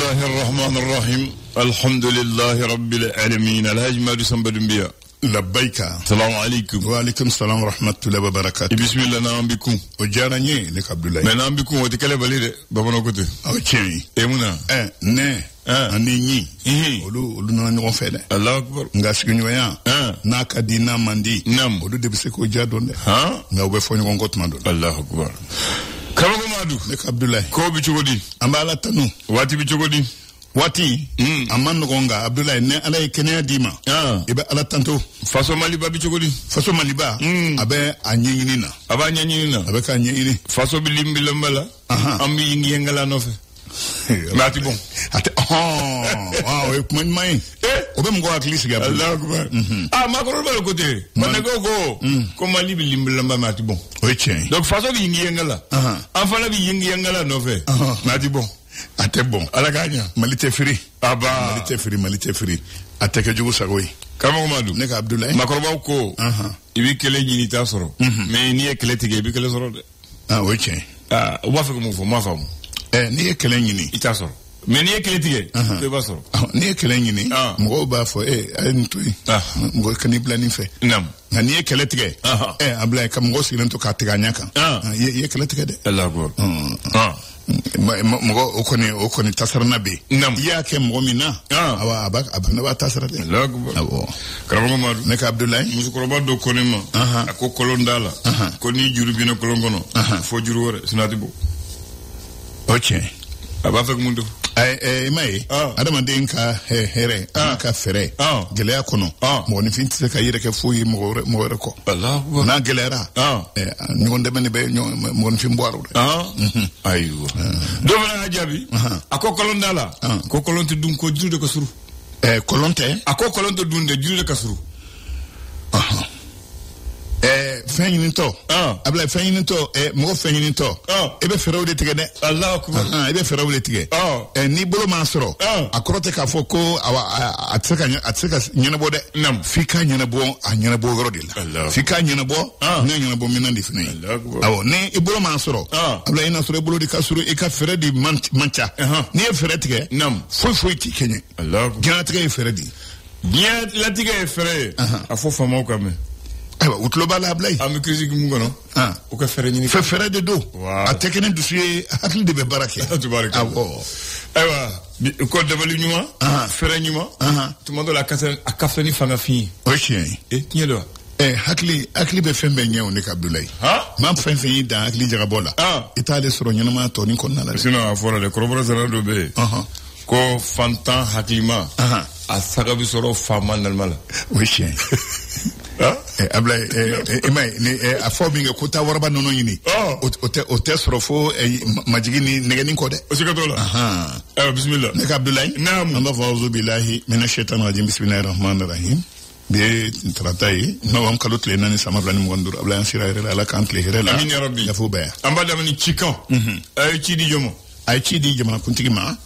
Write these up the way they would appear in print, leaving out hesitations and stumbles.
الله الرحمن الرحيم الحمد لله رب العالمين الهاج مادو سمبدمبيا لبيك السلام عليكم وعليكم السلام ورحمة الله وبركاته بسم الله نعم بكم وجارني لك عبد الله نعم بكم وتكلم بالي بابا نكوت اوكي ايمنا ne ani ni olu na nyon fele Allah akbar ngasi nyoya na kadina mandi nam olu de bise ko jadonde nga obe fonyo ngotma don Allah akbar kama madu lek Abdullah ko bi chogodi ambala tanu wati bi chogodi wati amman gonga Abdullah ne alay kenya dima ibe ala tanto faso maliba bi chogodi faso maliba abe anyinina aba nyanyina abe ka nyini faso bi limbi lambala am yingi yengala no fe mati bon ate e kuma mai obe mgo aklisi ga Allah akbar makoro bal côté manego ko mali bi limbi lamba mati bon oche donc faso bi yingi yengala afala bi yingi yengala no fe mati bon ate bon ala ganya malite free aba malite free ate ke jugu sagoy kama madu ne ka Abdullah makoro ko ibi kele nyini ta soro mais ni e kele tige bi kele soro de oche wa fa ko mo fo ma fa mo ni ekele nyini ita soro mais ni ekele tige be ba soro ni ekele nyini mo ba fo ay ntui mo kani blani fe nam na ni ekele tige abla kam go silen to ka tiga nyaka ye ekele tige de Allah go mo okoni tasarna be ya ke mo mina awa abana ba tasara de Allah go karamo madu ne ka Abdullah musukoro ba do konima ako kolondala ko ni juru bina kolongono fo juru wore sinati bo okay aba fek mundo mai adama den ka here ka fere gelea kono mo ni finti se ka yire ke fuyi mo ko Allah na gelera ni wonde men be mo ni fimboaro ayo do na ajabi akokolondala kokolonte dum ko jude ko suru kolonte akokolonte dunde jude ka suru fenyin to abla fenyin to mo fenyin to ebe fere wode tige de Allah akbar ebe fere wode tige ni bolo masoro akrote ka foko awa atseka nyene bode fika nyene bo anyene bo grodila fika nyene bo nyene bo minandi fini awo ne ibolo masoro abla ina soro bolo di kasuru e ka fere di mancha ni fere tige foi ti kenye Allah gana tige fere di bien la tige fere afo famo kame utlo bala ablay am critique mu ngono o ka fere ni fere de do atekene dusuye atli de be barake tubaraka aywa ko devali ñuma fere ñuma tout monde la kafani fanga fi oche nyelo hakli be fembe nyew ne ka Abdoulaye mam fembe yi da hakli jaga bola itale soro nyama to ni kon nala sino afora de korobra zara do be ko fantan haklima a sagabi soro fama nalmala oche abla imay ni afobinga kuta warba nono yini o te sorofo majigini negeni ko de o sikatola bismillah ne ka Abdoulaye naam Allah fa'uzu billahi minash shaitanir rajim bismillahir rahmanir rahim be tratai no am kalot le nani sama blani mo gondur abla ansira rela ala kantle rela amin ya rabbi yafu ba ambada mani chikan ay chidi jomo kuntigi ma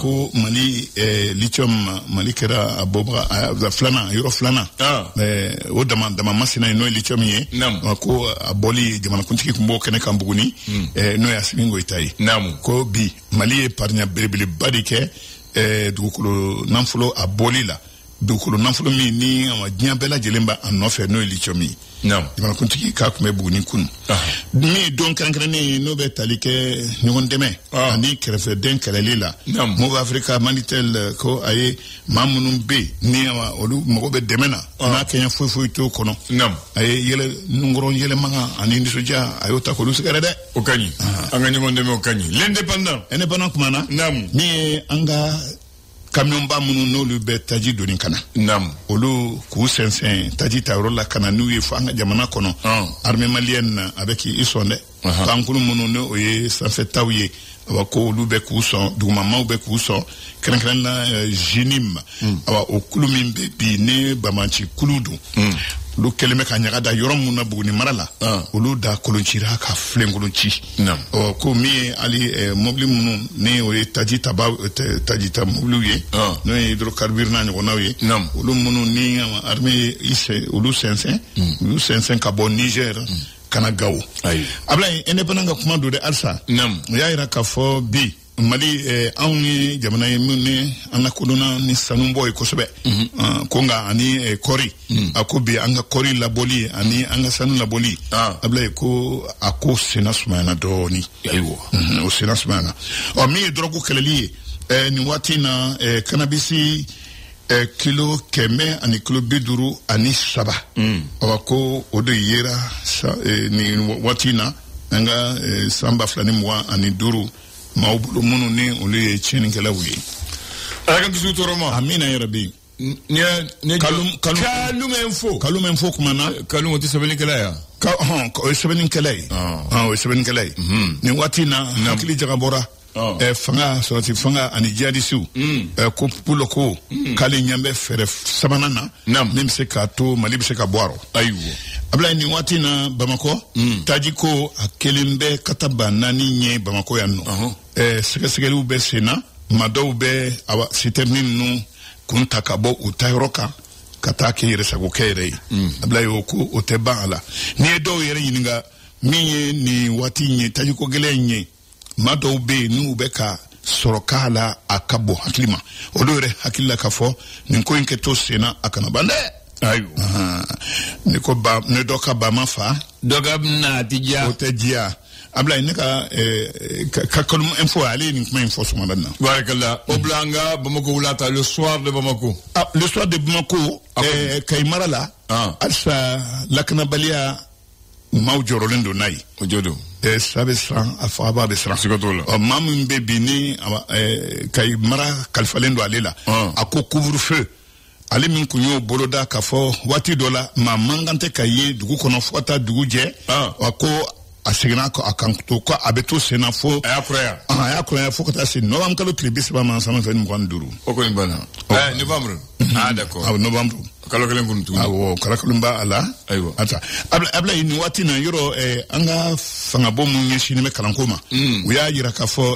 ko mali lithium mali kera abobra flana euro flana o dama masina no lithium ye ko aboli jamana kuntiki kumbo kene kambuguni no ya simingo itai ko bi mali e parnya brebele badike dukulu namfulo aboli la dukulu namfulo mi ni ama diabela jelemba anofe no lithium yi jamana kuntiki ka kuma buguni kun ni don kankane no be talike ni wondeme ani krefe den kalalila mo Afrika manitel ko ay mamunum be ni ama olu mo be demena na kenya fofu to kono ay yele ngoro yele manga ani ndi soja ayota ko lusikare de o kanyi anga ni wondeme o kanyi indépendant kumana ni anga camion ba munu no lu be taji doni kana olu ku sensen taji tawro la kana nuye fanga jamana kono armée malienne avec isonde tankulu munu no oye sanse tawye wa ko olu be ku son duma ma be ku son kran na jinim awa okulu mimbe bi ne bamanchi kuludu lu keleme ka nyaga da yorom mun na buguni marala olu da kolonchira ka flengolonchi ko mi ali mobli mun ne o tajita ba tajita mobli ye no hydrocarbure na ngona ye olu mun ni armée ise olu sensen ka bon Niger kana gawo abla indépendant ga kuma do de alsa ya ira ka fo bi Mali anw ni jamana ye mun ni an ka kodɔnna ni sanu bɔ ye kosɛbɛ ko nka ani kɔri a ko bi an ka kɔri labɔli ani an ka sanu labɔli Ablaye ko a ko senna sumayana dɔɔni o senna sumayana min ye dɔrɔgu kɛlɛli ye nin waati na cannabis kilo 100 ani kilo 57 ko o de yera ni waati na an ka san 2025 maaw bolo minnu ni olu ye tiɲɛnikɛlaw ye ala ka dusu tɔɔrɔ ma amina yarabi kalum info kuma na kalum o tɛ sɛbɛnnikɛla ya o ye sɛbɛnnikɛla ye o ye sɛbɛnnikɛla ye nin waati na hakili jagabɔra fanga sɔrɔti fanga ani jihadisiw ko pulo ko k'ale ɲɛ bɛ fɛɛrɛ sabanan na min bɛ se k'a to Mali bɛ se ka bɔ a rɔ ayiwa Ablaye nin waati na Bamakɔ taji ko a kelen bɛ ka taa ba 4 ɲɛ Bamakɔ yan nɔ sɛgɛsɛgɛliw bɛ sen na maa dɔw bɛ citerne ninnu kun ta ka bɔ u tayɔrɔ kan ka taa kɛ yɛrɛsagokɛ yɛrɛ ye Ablaye o ko o tɛ ban a la n'i ye dɔw yɛrɛ ɲininka min ye nin waati ye taji ko gɛlɛn ye maa dɔw bɛ yen n'u bɛ ka sɔrɔ k'a la a ka bɔ hakili ma olu yɛrɛ hakili la k'a fɔ nin ko in kɛ to senna a kana ban dɛ ayiwa ne ko ba ne dɔ ka ba ma fa dɔ ka na ti diya o tɛ diya Ablaye ne ka kalum info ale nin kuma in fɔ sɔgɔmada na barakala o bila an ka Bamako wulata le soir de Bamako le soir de Bamako Kayi mara la halisa lakanabaliya maaw jɔrɔlen don n'a ye o jo don sa bɛ siran a fagaba bɛ siran siga t'o la maa min bɛ bi ni Kayi mara kalifalen don ale la a ko couvre-feu ale min kun y'o boloda k'a fɔ waati dɔ la maa mankan tɛ ka ye dugu kɔnɔ fo ka taa dugu jɛ wa ko a seginna a kan to ko a bɛ to sen na fo a y'a kuraya fo ka taa se novembre kalo tile 30 ma san 25 o kɔni banna novembre d'accord novembre kalo kelen kun tuguni awɔ kalo kelen b'a la ayiwa ata Ablaye nin waati na yɔrɔ an ka fangabɔ mun ɲɛsinnen bɛ kalanko ma u y'a yira k'a fɔ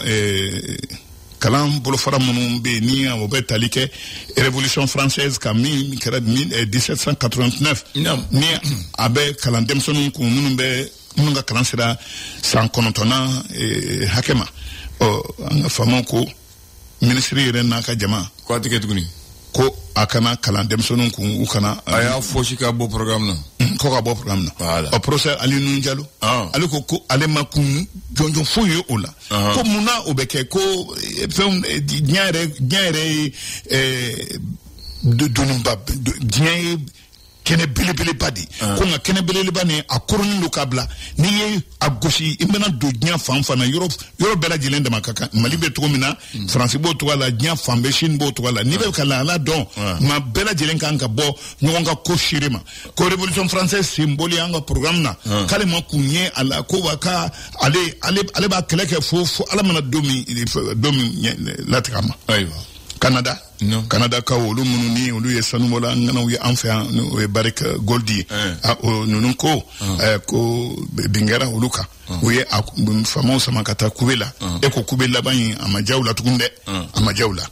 kalan bolofara minnu bɛ yen ni o bɛ tali kɛ révolution française kan min kɛra 1789 ni a bɛ kalan denmisɛnninw kun minnu ka kalan sera san 9 hakɛ ma an ka faamaw ko minisiri yɛrɛ n'a ka jama ko a tɛ kɛ tuguni ko a kana kalan denmisɛnninw kun u kana a y'a fosi ka bɔ programme na ko ka bɔ programme na professeur Ali Nunu Jalo ale ko ale ma kun jɔnjɔn foyi ye o la ko munna o bɛ kɛ ko fɛn diɲɛ yɛrɛ doniba diɲɛ ye kɛnɛ belebeleba de ko nka kɛnɛ belebeleba ni a koronin don k'a bila n'i ye a gosi i bɛna don diɲɛ fan fan na yɔrɔ bɛɛ lajɛlen dama ka kan Mali bɛ cogo min na Faransi b'o cogo la diɲɛ fan bɛɛ Chine b'o cogo la n'i bɛ ka lahala dɔn maa bɛɛ lajɛlen kan ka bɔ ɲɔgɔn ka ko seere ma ko révolution française symbole an ka programme na k'ale ma kun ye a la ko wa ka ale b'a kɛlɛ kɛ fo ala mana don min latigɛ a ma ayiwa Canada ka olu minnu ni olu ye sanubɔla ŋanaw ye an fɛ yan o ye Barrick Gold ye ninnu ko bingɛra olu kan u ye faamaw sama ka taa kube la ko kube laban in a ma diya u la tugun dɛ a ma diya u la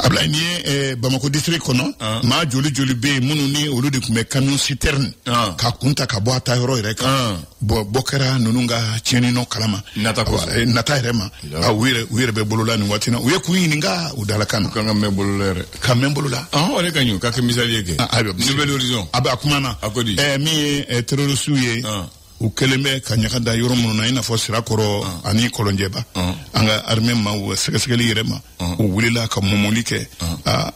Ablaye ni ye Bamako district kɔnɔ maa joli bɛ yen minnu ni olu de tun bɛ camion citerne ka kun ta ka bɔ a taa yɔrɔ yɛrɛ kan bɔ kɛra ninnu ka tiɲɛni nɔ kalama nata yɛrɛ ma u yɛrɛ bɛ bolola nin waati na u ye kun ɲininka u dala kan ka mɛn bolo la yɛrɛ ka mɛn bolo la o de ka ɲi ka kɛ misali ye kɛ nouvelle horizon a bɛ a kuma na min ye terroriste ye u kɛlen bɛ ka ɲaga da yɔrɔ minnu na i n'a fɔ Sirakɔrɔ ani Kɔlɔnjɛba an ka armée ma u sɛgɛsɛgɛli yɛrɛ ma u wulila ka mɔmɔli kɛ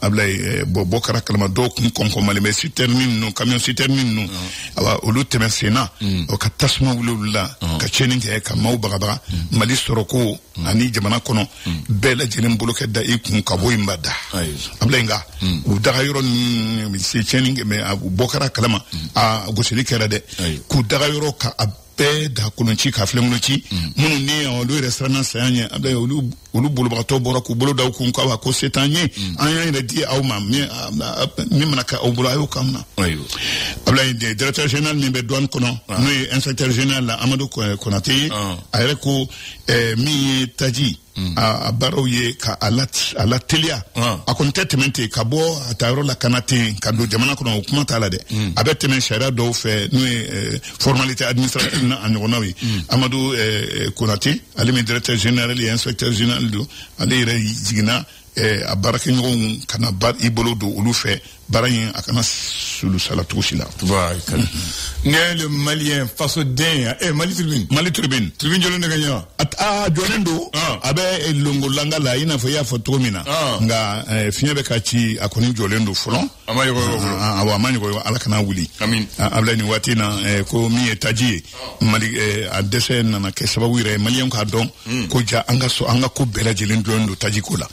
Ablaye bɔ kɛra kalama dɔw kun kɔnkɔnmalen bɛ citerne ninnu camion citerne ninnu olu tɛmɛ senna ka tasuma wuli olu la ka tiɲɛni kɛ ka maaw bagabaga Mali sɔrɔko ani jamana kɔnɔ bɛɛ lajɛlen bolo kɛ da i kun ka bɔ in ba da Ablaye nka u daga yɔrɔ ninnu tiɲɛni kɛ u bɔ kɛra kalama gosili kɛra dɛ k'u daga yɔrɔ ka a bɛɛ da kolonci ka filenkolonci minnu ni olu yɛrɛ siranna saya ɲɛ Ablaye olu bolobagatɔ bɔra k'u bolo da u kun k'a ko se t'an ye an y'an yɛrɛ di aw ma min mana kɛ aw bolo a y'o k'an na Ablaye directeur général min bɛ douane kɔnɔ n'o ye inspecteur général la Amadou Konate ye a yɛrɛ ko min ye taji a baraw ye ka ala telia a kon temente ka bo atayro la kanate ka do jamana kono kuma tala de abe temen sharia do fe no formalité administrative na anonawi Amadou Konate ali mi directeur général et inspecteur général do ali re jigina a baraka ngon kana bar ibolo do ulu fe barayin akana sulu salatu sila ne le malien faso den Mali Tribune jolo ne ganya jolendo abe longo langa la ina fo ya foto mina nga finyebe kachi akoni jolendo fulon amayo ko ala kana wuli amin abla ni watina ko mi etaji Mali adese na ke sababu ire malien ka don ko ja anga ko bela jelen jolendo taji ko la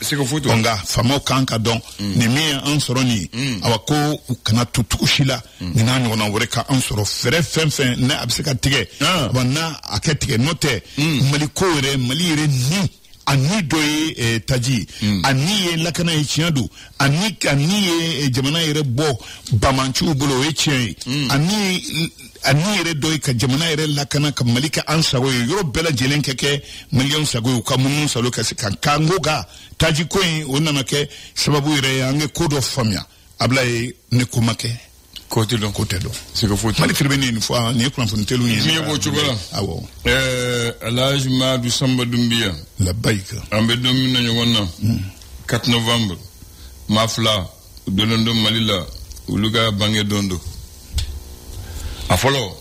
nga famo kanka don ni mi an soroni awako kana tutukushila ni nani wana woreka an soro fere fen na abseka tige bana aketike note Mali ko ire Mali ire ni ani doye taji ani ye lakana ichiadu ani ye jamana ire bo bamanchu bulo echi ani ire doye ka jamana ire lakana ka Malika ansago yoro bela jelen keke million sago ka munun salo ka kango ga taji ko onna make sababu ire ange kodo famia ablaye ne kumake côté do c'est que faut Mali Tribune une fois ni ko fon telu ni ni bo chugala awo Alhaji Madou Samba Doumbia la bayka ambe domi nañu wonna 4 novembre mafla donondo malila uluga bange dondo afolo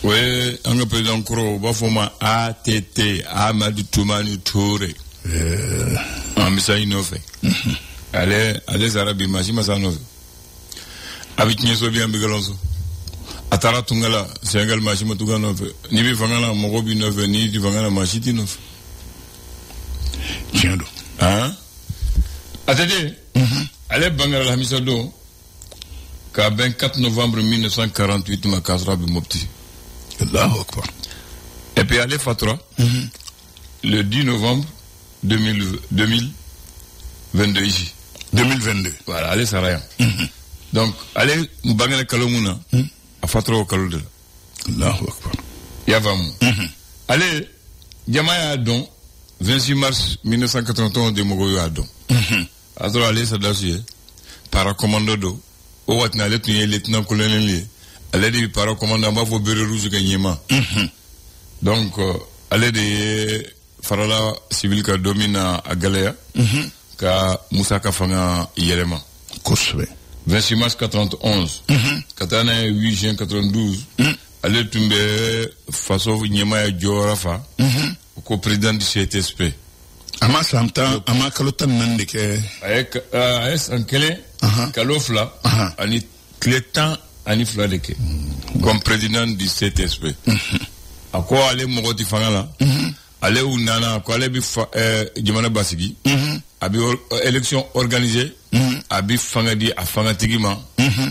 we anga président Koro ba foma ATT Amadou Toumani Touré amisa inofe ale zarabi majima sanove abitnye so bien bigalonso atara tungala sengal majima tugano ni bi fangala mogobi nove ni di fangala machiti nove tiendo atede ale bangala la hamisa do ka 24 novembre 1948 ma kasra bi mopti Allahu akbar et puis ale fatra le 10 novembre 2022 ici 2022 voilà ale saraya donc ale mbangale kalomuna a fatro kalode Allahu akbar yavam ale jamaya don 26 mars 1981 de mogoyo adon atro ale sadasiye para commando do o watna le tunye lieutenant colonel li ale di para commando ba fo bere rouge ganyema donc ale de farala civil ka domina a galea ka Moussa Kafanga yelema kosbe 26 mars 91 katana 8 juin 92 ale tumbe faso nyema ya jorafa ko président du CTSP ama samta ama kalotan nande ke ayes ankele kalofla ani clétan ani fladeke comme président du CTSP ako ale mogoti fangala ale unana ko ale bi jamana basigi abi élection organisée abi fangadi a fangatigima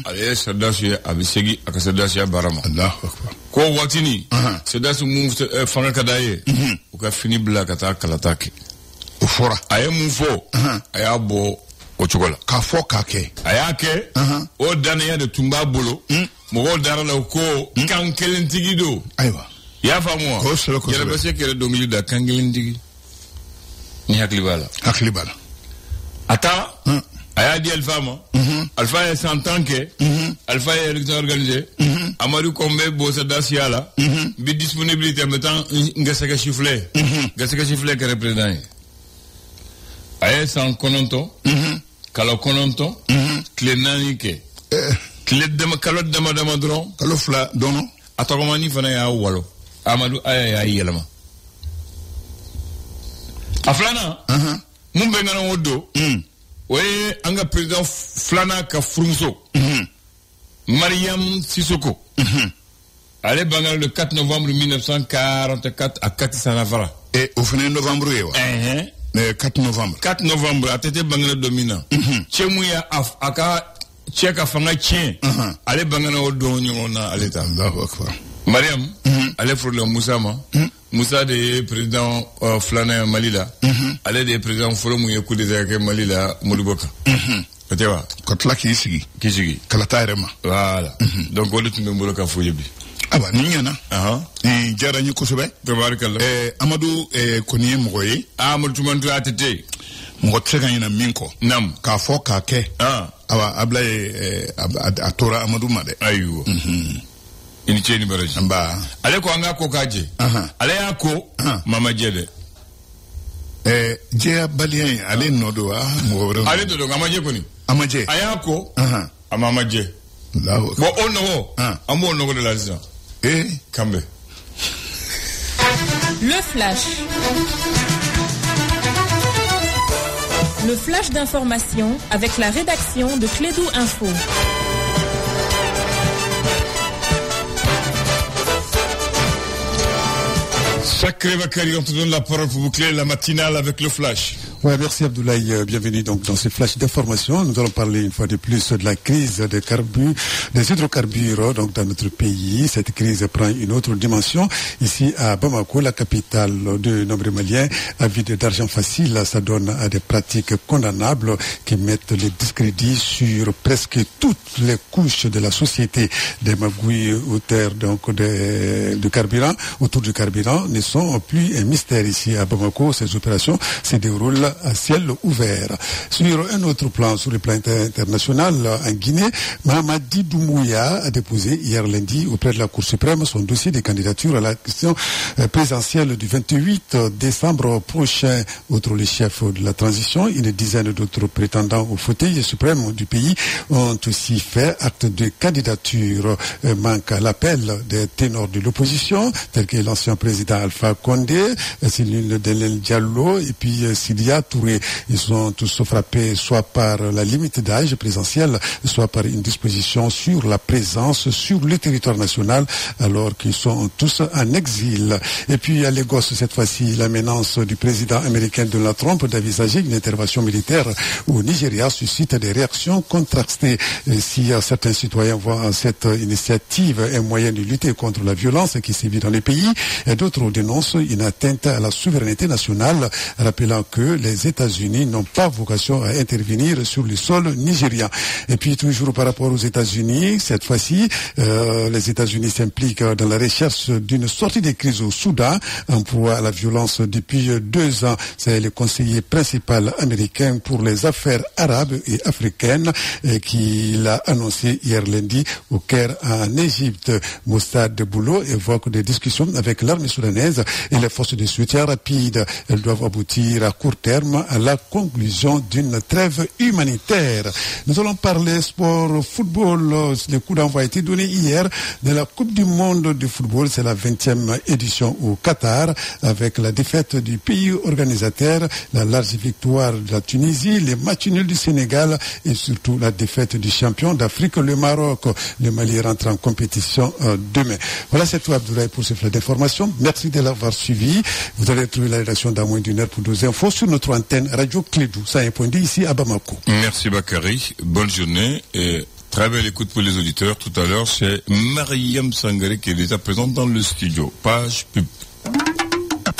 ale sadasi abi segi akasadasi barama Allahu akbar ko watini sadasi mu fanga kadaye o ka fini bla kata kalatake o fora aye mu fo aya bo o chokola ka fo ka ke ayake o danaya de tumba bolo mo dara la ko kan kelentigido aywa ya famu ko solo yele bese kele dongili da kangelentigi ni haklibala ata aya di alfama alfa est en tant que alfa est élection organisée Amadou Kombe bosa dasiala bi disponibilité mettant ngasaka chifflé que représentant aya sans kononto kala kononto clé nanike clé de kalot dama dron kalofla dono atagomani fana ya walo Amadou aya ya yelama aflana mumbe ngana wodo oye anga président flana ka frunso Mariam Sissoko allez bangal le 4 novembre 1944 à Katisanavara et au fin de novembre le 4 novembre à tete bangal dominant chemuya aka cheka fanga chien allez bangal wodo nyona aleta Allahu akbar Mariam allez pour le Moussa de président Flana Malila, allez de président Forum Yakou de Malila Moluboka. Tu vois? Kotla Kisigi. Kisigi. Kalatairema. Voilà. Donc on est tout le monde qui a fouillé. Aba ninyana. Ni jarani kusube. Tabarakallah. Amadou koniye mogoye. Amadou tumantu atete. Mogo tsega ina minko. Nam. Ka fo ka ke. Aba abla atora Amadou made. Ayo. Ini cheni baraji. Amba. Ale ko anga ko kaje. Ale yako mama jede. Je balien ale nodo mogo. Ale dodo ngamaje koni. Amaje. Ayako. Amamaje. Bo ono amo ono de la zone. Kambe. Le flash. Le flash d'information avec la rédaction de Clédou Info. Sacré Bakary, on te donne la parole pour boucler la matinale avec le flash. Ouais, merci Abdoulaye. Bienvenue donc dans ce flash d'information. Nous allons parler une fois de plus de la crise des hydrocarbures donc dans notre pays. Cette crise prend une autre dimension ici à Bamako, la capitale de nombreux Maliens. Avides d'argent facile, ça donne à des pratiques condamnables qui mettent le discrédit sur presque toutes les couches de la société. Des magouilles autour donc de carburant, autour du carburant ne sont plus un mystère ici à Bamako. Ces opérations se déroulent à ciel ouvert. Sur un autre plan, sur le plan international, en Guinée, Mamadi Doumbouya a déposé hier lundi auprès de la Cour suprême son dossier de candidature à la question présidentielle du 28 décembre prochain. Outre les chefs de la transition, une dizaine d'autres prétendants au fauteuil suprême du pays ont aussi fait acte de candidature. Manque à l'appel des ténors de l'opposition, tels que l'ancien président Alpha Condé, Céline Delel Diallo et puis Sidia Touré. Ils sont tous frappés soit par la limite d'âge présidentielle, soit par une disposition sur la présence sur le territoire national, alors qu'ils sont tous en exil. Et puis à Lagos, cette fois-ci, la menace du président américain Donald Trump d'envisager une intervention militaire au Nigeria suscite des réactions contrastées. Et si certains citoyens voient cette initiative un moyen de lutter contre la violence qui sévit dans le pays, et d'autres dénoncent une atteinte à la souveraineté nationale, rappelant que les États-Unis n'ont pas vocation à intervenir sur le sol nigérien. Et puis toujours par rapport aux États-Unis, cette fois-ci, les États-Unis s'impliquent dans la recherche d'une sortie de crise au Soudan, emploie à la violence depuis 2 ans. C'est le conseiller principal américain pour les affaires arabes et africaines qui l'a annoncé hier lundi au Caire en Égypte. Moussad Boulot évoque des discussions avec l'armée soudanaise et les forces de soutien rapide. Elles doivent aboutir à court terme à la conclusion d'une trêve humanitaire. Nous allons parler sport, football. Le coup d'envoi a été donné hier de la Coupe du monde de football. C'est la 20e édition au Qatar, avec la défaite du pays organisateur, la large victoire de la Tunisie, les matchs nuls du Sénégal et surtout la défaite du champion d'Afrique, le Maroc. Le Mali rentre en compétition demain. Voilà, c'est tout Abdoulaye pour ce flux d'informations. Merci de l'avoir suivi. Vous allez trouver la rédaction dans moins d'une heure pour 2 infos sur notre antenne Radio Clédou. Ça a un point de ici à Bamako. Merci Bakary. Bonne journée et très belle écoute pour les auditeurs. Tout à l'heure, c'est Mariam Sangaré qui est déjà présente dans le studio. Page pub.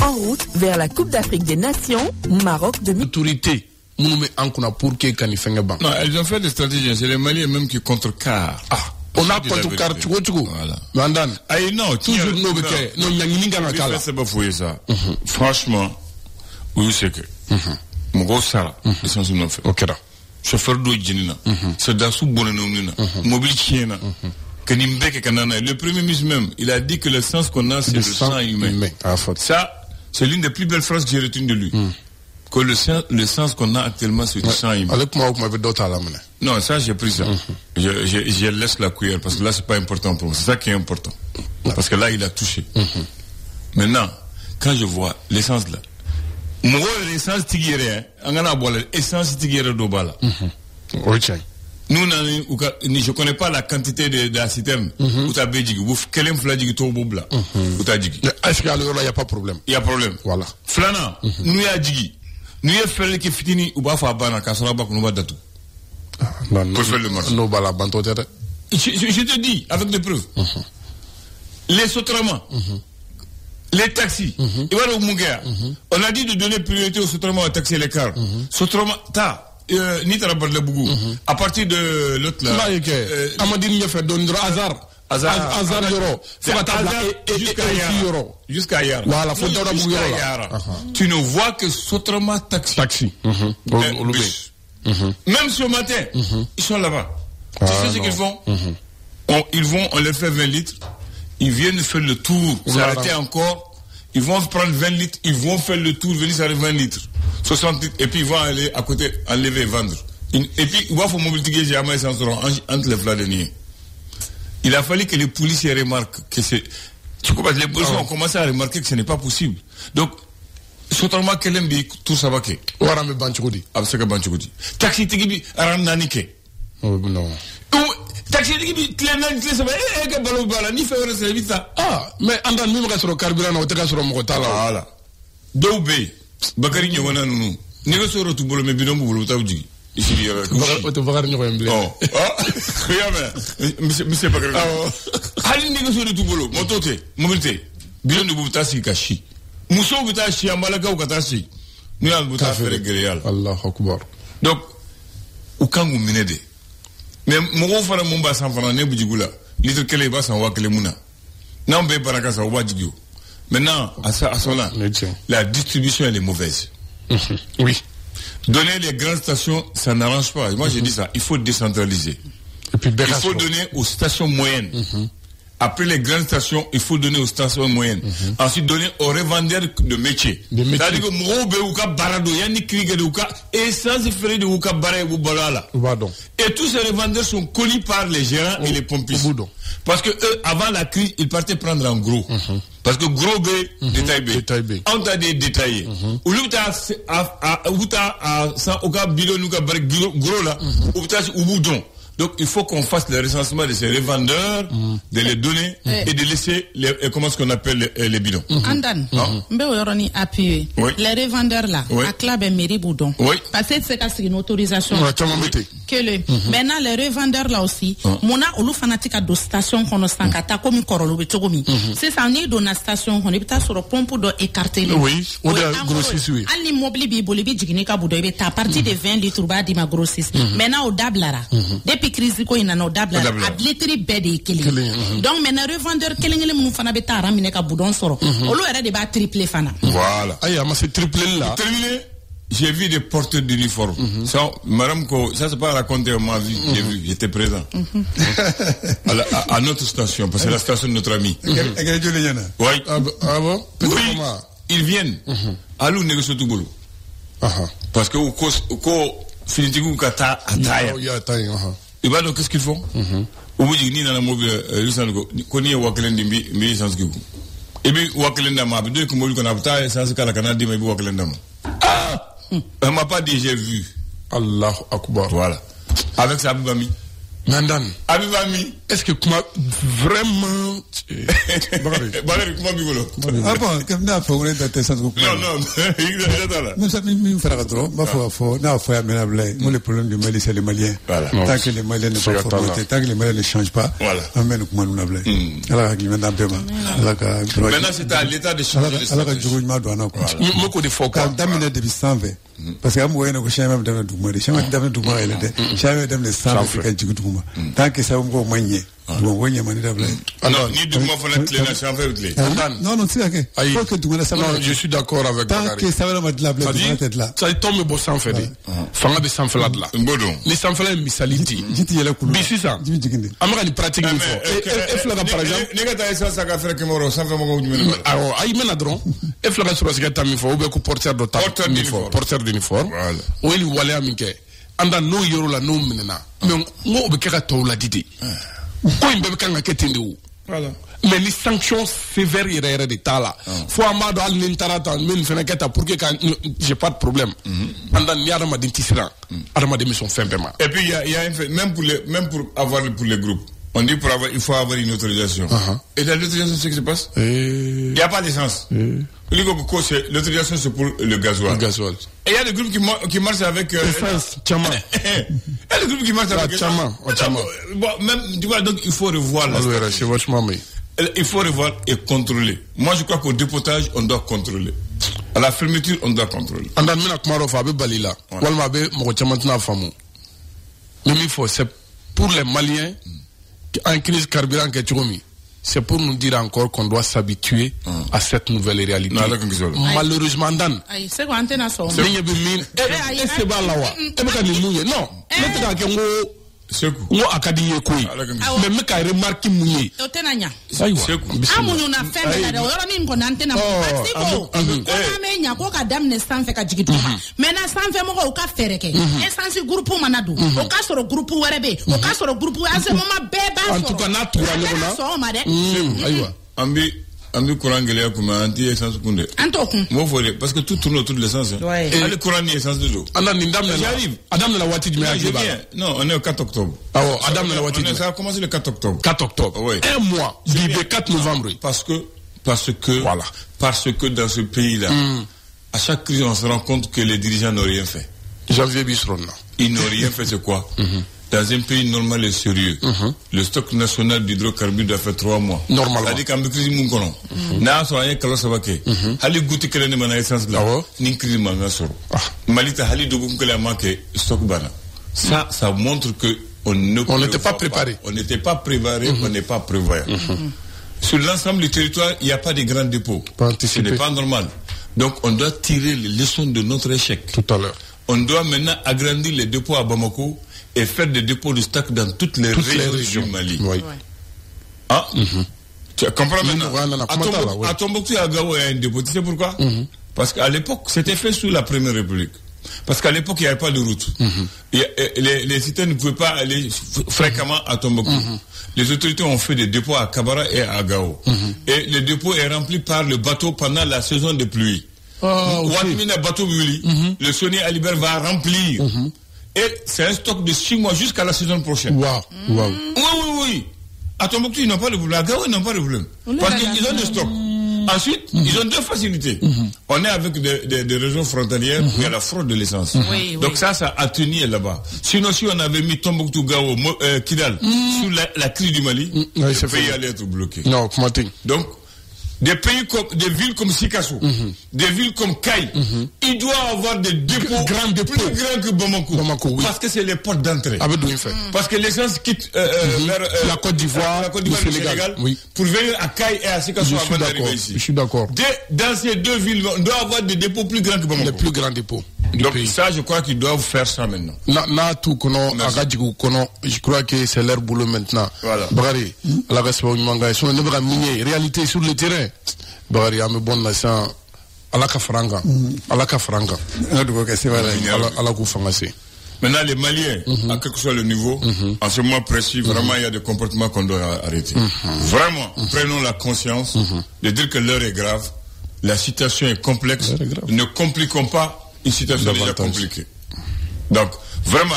En route vers la Coupe d'Afrique des Nations, Maroc de autorité. Non, elles ont fait des stratégies. C'est les Maliens même qui contrecarrent. On a contrecarré tout. Voilà. Non, toujours nos béquets. Non, il y a une gana. C'est pas fouillé ça. Franchement, oui, c'est que. Mon gros Sarah, essentiellement fait. Ok, là. Chauffeur d'eau, Jenina. C'est d'assou bonenumina. Mobile chiena. Le premier ministre même, il a dit que le sens qu'on a, c'est le sang humain. Ça, c'est l'une des plus belles phrases que j'ai retenues de lui. Que le sens qu'on a actuellement, c'est du sang humain. Avec moi, vous m'avez d'autres à la main. Non, ça, j'ai pris ça. Je laisse la cuillère parce que là, c'est pas important pour moi. C'est ça qui est important. Parce que là, il a touché. Maintenant, quand je vois l'essence là, moi, l'essence tigéré, on a l'essence tigéré d'Obala. Nous, je connais pas la quantité de la citerne. Où t'as bédigi, où quel flagigi to bobla. Où t'as digi. Est-ce qu'à l'heure là, il n'y a pas de problème? Il y a problème. Voilà. Flana, nous y a digi. Nous y a fait qui fitini ou bafa bana, kasara bak nous va datou. Non, pour faire le marché. Non, bala banto tete. Je te dis, avec des preuves. Les sotramas. Les taxis, on a dit de donner priorité aux sotramas, aux taxis et les cars. Sotrama, à partir de l'autre là. Amadine a fait donner hasard. Azar Yoro. Jusqu'à Yara. Voilà, tu ne vois que Sotrama taxi. Bus. Même ce matin, ils sont là-bas. Tu sais ce qu'ils font? On leur fait 20 litres. Ils viennent faire le tour, s'arrêter encore. Ils vont prendre 20 litres, ils vont faire le tour, venir s'arrêter 20 litres. 60 litres, et puis ils vont aller à côté, enlever et vendre. Et puis, il va faire mobiliser jamais entre les Vladiniens. Il a fallu que les policiers remarquent que c'est. Tu comprends, les policiers ont commencé à remarquer que ce n'est pas possible. Donc, Sotrama Kelembi, tout ça va que. Warame Banchukudi. Absaka Banchukudi. Taxi Tigibi, Arananike. Oh, non. Taxi Tigibi, Clément, mais Andan, même sur le carburant, on te sur le Mokotala. Voilà. Doubé, Bakari Nyowana, nous. Négocier tout le bidon pour le Taoudi. Ici, il y a monsieur Bakari. Allez négocier tout le mototé, mobilité. Bidon de Boutasi Kashi. Mousso Boutashi, Amalaka ou Katasi. Nous avons Boutafi Régal. Allah Akbar. Donc, au Kangou Minede. Mais mon frère Mumba San Fernandez Boudjigula, litre Keleba San Wakelemuna. Non, mais Barakasa Wadjigio. Maintenant, à cela, la distribution elle est mauvaise. Oui. Donner les grandes stations, ça n'arrange pas. Moi, j'ai dit ça. Il faut décentraliser. Et puis, il faut donner aux stations moyennes. Après les grandes stations, il faut donner aux stations moyennes. Ensuite, donner aux revendeurs de métiers. C'est-à-dire que Mouroube Ouka Barado, Yannick Krieg de Ouka, et sans effet de Ouka Baré ou Balala. Et tous ces revendeurs sont connus par les gérants et les pompistes. Parce que eux, avant la crise, ils partaient prendre en gros. Parce que gros B, détail B. On t'a des détaillés. Ou l'outa à 100 Ouka bidon, Ouka Baré, gros là, ou peut-être ou boudon. Donc, il faut qu'on fasse le recensement de ces revendeurs, de les donner et de laisser comment est-ce qu'on appelle les bidons. Andan, Mbeoyoroni appuyé. Les revendeurs là, à Club et Mairie Boudon. Parce que c'est une autorisation. Maintenant, les revendeurs là aussi, mon a olu fanatique à deux stations qu'on a stankata comme Korolo Betogomi. C'est ça, on est dans la station, on est peut-être sur le pompe d'eau écarté. Oui, on a grossis, oui. À l'immobilier, Bolibi, Jiginika Boudou, à partir de 20 litres, bas d'ima grossis. Maintenant, au Dablara. Depuis crise ko ina no dabla adletri bede kele donc maintenant revendeur kelengele mun fana be tara mine ka boudon soro olo era de ba triplé fana voilà aya ma c'est triplé là terminé. J'ai vu des porteurs d'uniforme. Ça, madame, ça c'est pas raconté ma vie. J'ai vu, j'étais présent. À notre station, parce que c'est la station de notre ami. Oui. Ah bon? Oui. Ils viennent. Allô, négocier tout boulot. Parce que au Finitigou Kata Ataya. Et bah donc qu'est-ce qu'ils font? Au bout du ni dans la mobile, Koni Wakelend mi sans que vous. Et puis Wakelenda m'a dit que moi qu'on a pas sans que la Canada mais Wakelenda. Ah! Elle m'a pas dit j'ai vu. Allah Akbar. Voilà. Avec sa Abibami. Nandan. Abibami. Est-ce que vraiment Baleri comment bigolo? Ah bon, comme n'a pas on est dans tes sens. Non, il est là. Nous ça me fera trop. Ma foi, n'a faut amener le problème du Mali c'est les Maliens. Tant que les Maliens ne sont pas formés, tant que les Maliens ne changent pas, amène comment nous n'avons. Alors qu'il maintenant paiement. Maintenant c'est à l'état de changer. Alors que je vous demande non quoi. Beaucoup de fois quand d'amener depuis 120. Parce que moi ne sais même dans Douma, je sais dans Douma elle était. J'avais dans les 100 africains du Douma. Tant que ça on go manier. Non, ni Douma faut la clé la chambre clé. Non, c'est OK. Faut que Douma ça. Non, je suis d'accord avec Bakary. Tant que ça va mettre la blague tête là. Ça tombe bon sans faire. Fanga be sans faire là. Bodon. Les sans faire misaliti. Jiti yela kulu. Bisi ça. Amaka ni pratique une fois. Et flaga par exemple. Nega ta ça ka faire que moro sans faire mo gumena. Ah oh, ayi mena dron. E flaga sur ce que ta mi fo, ou be ko porteur de ta. Porteur d'uniforme. Voilà. Ou il wale amike. Anda no yoro la no menena. Mais ngo be ka to la didi. Ko imbe kan ka ketinde wu. Voilà. Mais les sanctions sévères irréelles de tala. Faut amado al nintarata men fena keta pour que j'ai pas de problème. Anda ni adama dentisira. Adama de mission fin paiement. Et puis il y a même pour avoir pour les groupes. On dit pour avoir il faut avoir une autorisation. Et dans l'autorisation c'est ce qui se passe. Il y a pas d'essence. L'autorisation c'est pour le gasoil. Et il y a des groupes qui marchent avec Chama. Il y a des groupes qui marchent avec Chama. Bon, même tu vois donc il faut revoir la il faut revoir et contrôler. Moi je crois qu'au dépotage on doit contrôler. À la fermeture on doit contrôler. Andan mina kumaro fa be balila. Walma be mo chama tna famu. Mais il faut c'est pour les Maliens en crise carburant que tu mis. C'est pour nous dire encore qu'on doit s'habituer à cette nouvelle réalité. Malheureusement, Dan. C'est quoi antenne à ça? C'est ngo akadi ye koyi mais me ka remarque mouye o tenanya amunu na femme na ora ni ngona antena ko me nya ko ka damne sanfe ka jigitu mais na sanfe mo ko ka fereke essence groupe manadu o ka soro groupe werebe o ka soro groupe ase mo ma beba en tout cas na tuwa nyona so ma de aywa ambi courant gelé comme anti essence kunde antokun mo fole parce que tout tourne autour de l'essence et le courant ni essence de l'eau ana ni ndam j'arrive adam na wati jme ajiba non on est au 4 octobre adam na wati ça a commencé le 4 octobre oui. Un mois du 4 novembre parce que dans ce pays là à chaque crise on se rend compte que les dirigeants n'ont rien fait. Janvier Bisron ils n'ont rien fait, c'est quoi? Dans un pays normal et sérieux, le stock national d'hydrocarbures doit faire 3 mois. Normalement. C'est-à-dire qu'en crise mon kono. Na so ay kala sabake. Hali guti kele ne mana essence là. Ni crise manga soro. Malita hali dogu kele manque stock bana. Ça montre que on n'était pas préparé. On n'était pas préparé, on n'est pas prévoyant. Sur l'ensemble du territoire, il n'y a pas de grands dépôts. Ce n'est pas normal. Donc on doit tirer les leçons de notre échec. Tout à l'heure. On doit maintenant agrandir les dépôts à Bamako et faire des dépôts de stock dans toutes les régions du Mali. Oui. Ah, tu comprends maintenant? À Tombouctou et à Gao, il y a un dépôt. Tu sais pourquoi? Parce qu'à l'époque, c'était fait sous la Première République. Parce qu'à l'époque, il n'y avait pas de route. Les citoyens ne pouvaient pas aller fréquemment à Tombouctou. Les autorités ont fait des dépôts à Kabara et à Gao. Et le dépôt est rempli par le bateau pendant la saison de pluie. Le Sony Alibert va remplir. Et c'est un stock de 6 mois jusqu'à la saison prochaine. Oui. À Tombouctou, ils n'ont pas de problème. À Gao, ils n'ont pas de problème. Parce qu'ils ont des stocks. Ensuite, ils ont 2 facilités. On est avec des régions frontalières où il y a la fraude de l'essence. Donc ça a tenu là-bas. Sinon, si on avait mis Tombouctou, Gao, Kidal sous la crise du Mali, le pays allait être bloqué. Non, donc, des villes comme Sikasso, des villes comme Kaï, ils doivent avoir des dépôts plus grands que Bamako. Parce que c'est les portes d'entrée. Parce que l'essence quitte vers la Côte d'Ivoire, le Sénégal, pour venir à Kaï et à Sikasso avant d'arriver ici. Je suis d'accord. Dans ces 2 villes, on doit avoir des dépôts plus grands que Bamako. Les plus grands dépôts. Donc ça, je crois qu'ils doivent faire ça maintenant. Je crois que c'est leur boulot maintenant. Voilà. Bagari, la réalité sur le terrain. Bagari, ame bon nation, alaka franga. Maintenant, les Maliens, à quel que soit le niveau, en ce moment précis, vraiment, il y a des comportements qu'on doit arrêter. Vraiment, prenons la conscience de dire que l'heure est grave, la situation est complexe, ne compliquons pas une situation déjà compliquée. Donc, vraiment,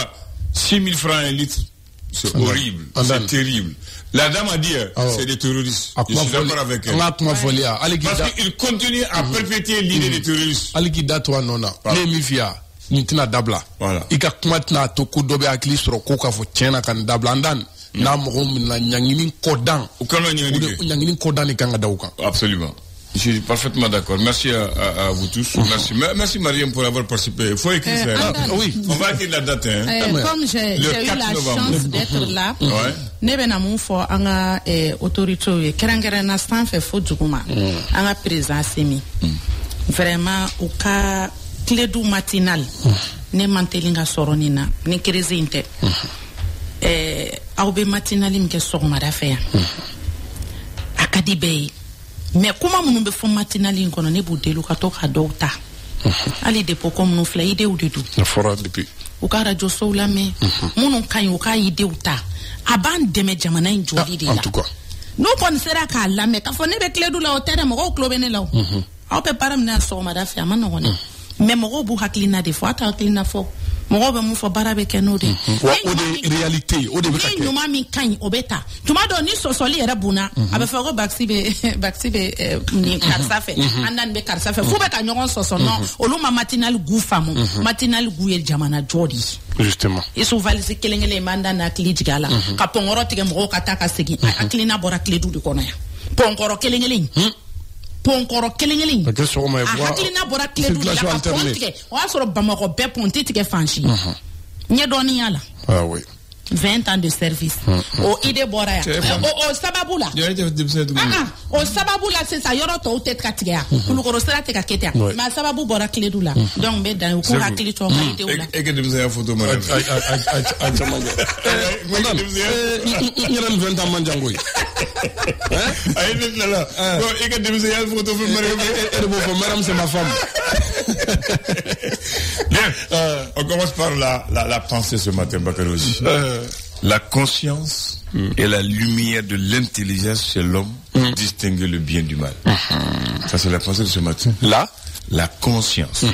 6 000 francs un litre, c'est horrible, c'est terrible. La dame a dit, c'est des terroristes. Je suis d'accord avec elle. Parce qu'ils continuent à perpétuer l'idée des terroristes. Voilà. Absolument. Je suis parfaitement d'accord. Merci à vous tous. Merci Mariam pour avoir participé. Il faut écrire ça. Oui. On va écrire la date. Comme j'ai eu la chance d'être là, ne bena mun fo anga autorité kerangera stan fe fo djuguma anga président semi. Vraiment au cas clé du matinal ne mantelinga soronina ne crise inte. Aube matinal imke sogmara fe. Akadi bey. Mais comment on peut faire matinali qu'on ne peut pas faire ka docta ali depo comme nous fla idée ou de tout fora depuis o ka radio so la me mon kan o ka idée ou ta aban deme jamana njoli de la en tout cas no kon sera ka la me ka fo ne be kledu la o tere mo ko klobene la o pe param na so ma da fi amana wona mais mo bu haklina de fois ta haklina fo mo be mu fo barabe kenode o de réalité o de be ka no mami kan obeta tuma do ni so soli era buna abe fa go baksibe ni karsafe andan be karsafe fu be ka nyogon so so no oluma matinal gu famu matinal gu el jamana jodi justement isu valise kelengele manda na klijigala ka pongoro tige mo ka taka segi aklina bora kledu de kono ya pongoro kelengele Ponkoro kelengeli. Hakilina bora kledu la ka pontige. O asoro Bamako be ponti tige fanchi. Nye doni yala. Ah oui. 20 ans de service. Au ide bora ya. Au sababula. Au sababula c'est ça yoro to tête katia. Kulukoro sera te kaketia. Ma sababu bora clédula. Donc be dans ko hakili to maite ola. Et que de me photo madame. Ñeral 20 ans manjangoy. Ay nit la la. Bon et que de me photo madame c'est ma femme. Bien. On commence par la pensée ce matin, Bakaroji. La conscience est la lumière de l'intelligence chez l'homme pour distinguer le bien du mal. Ça, c'est la pensée de ce matin. La conscience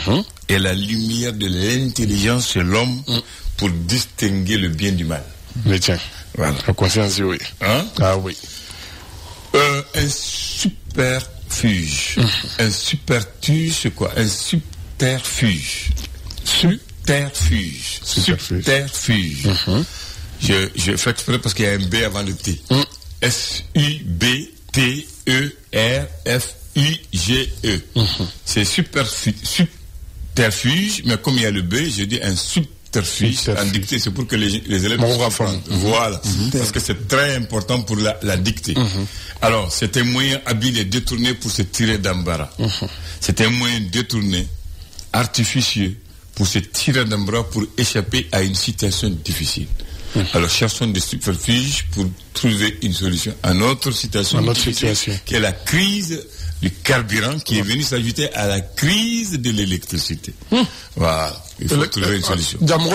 est la lumière de l'intelligence chez l'homme pour distinguer le bien du mal. Mais tiens, voilà. La conscience, oui. Hein? Ah oui. Un superfuge. Un superfuge, c'est quoi? Un subterfuge. Subterfuge. Je fais exprès parce qu'il y a un B avant le T. S-U-B-T-E-R-F-U-G-E. C'est subterfuge, mais comme il y a le B, je dis un subterfuge en dictée. C'est pour que les élèves comprennent. Voilà. Parce que c'est très important pour la dictée. Alors, c'est un moyen habile et détourné pour se tirer d'embarras. C'est un moyen détourné, artificieux, pour se tirer d'embarras pour échapper à une situation difficile. Alors cherchons des subterfuges pour trouver une solution à notre situation, qui est la crise du carburant qui est venue s'ajouter à la crise de l'électricité. Voilà, il faut trouver une solution. Ah ouais,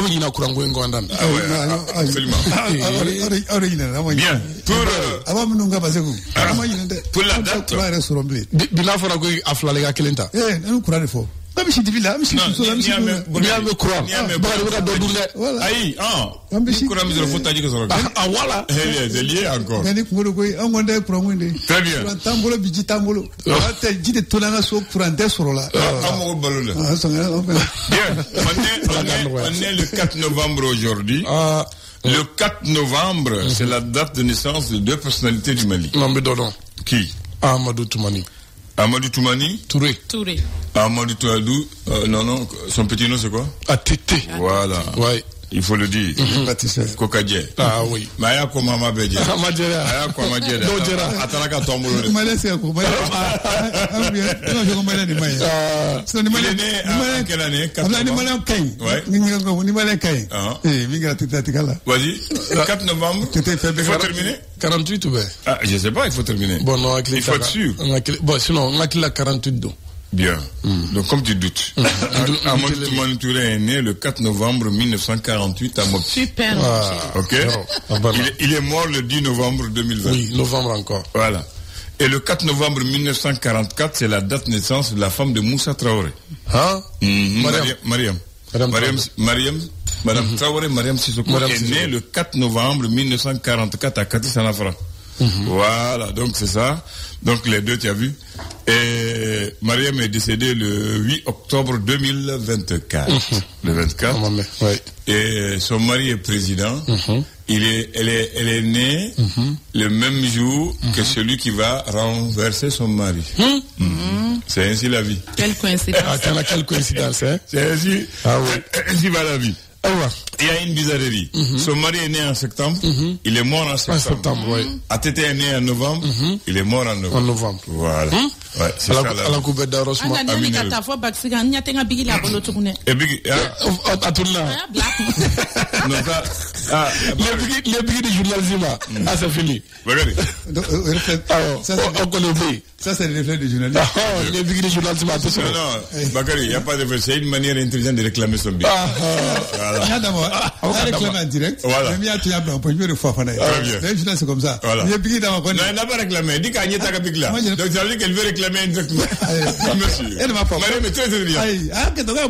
absolument. Bien, pour la date. C'est lié encore. Très bien. On est le 4 novembre aujourd'hui. Le 4 novembre, c'est la date de naissance de deux personnalités du Mali. Qui? Amadou Toumani. Amadou Toumani? Touré. Amadou Touadou, non, son petit nom c'est quoi? Atete. Voilà. Ouais. Il faut le dire. Kokadje. Ah oui. Maya ko mama beje. Majera. Maya ko majera. Dojera. Atanaka tombolo. Maya c'est ko Maya. Non, je Maya ni Maya. C'est ni Maya. Quelle année? Ni Maya Kay. Ouais. Ni Maya Kay. Minga titatikala. Vas-y. 4 novembre. Il faut terminer. 48 ou bien? Ah, je sais pas, il faut terminer. Bon, non, il faut être sûr. Bon, sinon, on a qu'il a 48 dos. Bien. Donc, comme tu doutes, Amadou Toumani Touré est né le 4 novembre 1948 à Mopti. Super. Ok. Il est mort le 10 novembre 2020. Oui, novembre encore. Voilà. Et le 4 novembre 1944, c'est la date de naissance de la femme de Moussa Traoré. Hein? Madame Traoré, Mariam Sissoko est née le 4 novembre 1944 à Kati Sanafra. Voilà, donc c'est ça. Donc les deux, tu as vu. Et Mariam est décédée le 8 octobre 2024. Le 24. Ouais. Et son mari est président. Elle est née le même jour que celui qui va renverser son mari. C'est ainsi la vie. Quelle coïncidence. Quelle coïncidence, hein? C'est ainsi. Ah oui. Ainsi va la vie. Il y a une bizarrerie. Son mari est né en septembre, il est mort en septembre. Oui. Atete est né en novembre, il est mort en novembre. Voilà. Ouais, c'est ça. La coupe d'arrosement. Et Biggie, non, ça, les Biggie du journalisme, c'est fini. Regardez. Ça, c'est le reflet du journalisme. Les Biggie du journalisme, attention. Non, Bakary, il n'y a pas de reflet. C'est une manière intelligente de réclamer son bien. Voilà. On va réclamer en direct. Voilà. Mais il y a un peu de fois. C'est comme ça. Voilà. Il y a Biggie dans non, elle n'a pas réclamé. Dis qu'il y a un Biggie là. Donc, ça veut dire qu'elle veut réclamer indirectement. Merci. Elle m'a pas. Marie, mais très bien. Ah, que tu as